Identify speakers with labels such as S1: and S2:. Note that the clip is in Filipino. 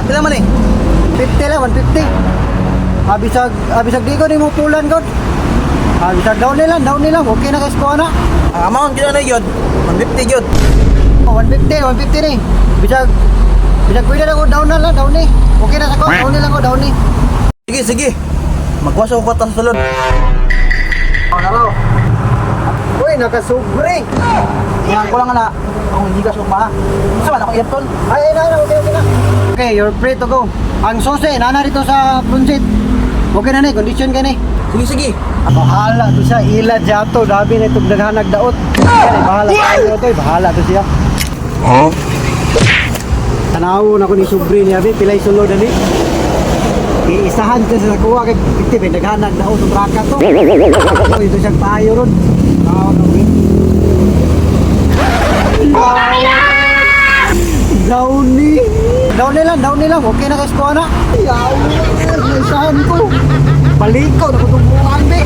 S1: Pila man eh?
S2: 50 lang, 150. Abisag di ko ni mo pulan ko. Abisag down nila, okay na guys ko na.
S1: Ang amount gina na yun. 150 yun.
S2: Oh, 150 ni. Bisag pwede na ko down na lang, down ni. Okay na sa ko, down ni lang ko, down ni.
S1: Sige, sige. Magwaso ko ta sa sulod.
S2: Oh, naraw. Uy, nakasubre.
S1: Yan ko lang na. Kung hindi ka suma. Gusto ba na akong earphone?
S2: Ay, okay na. Okay, you're free to go. Ang susi, nana dito sa front seat. Okay na ni, condition ka ni.
S1: Sige, sige.
S2: Bahala to siya, ila jato, dabi na itong daghanag daot. Bahala to, bahala to siya.
S3: Huh?
S2: Tanaw na ko ni Subri niya, pilay sulod na ni. Iisahan ko sa kuha kay Piti, may naghanag daot ng raka to. Ito siyang payo ron. Down ni lang, okay na guys ko na. Iyaw, iisahan ko. Balikaw na ko itong buwan, be.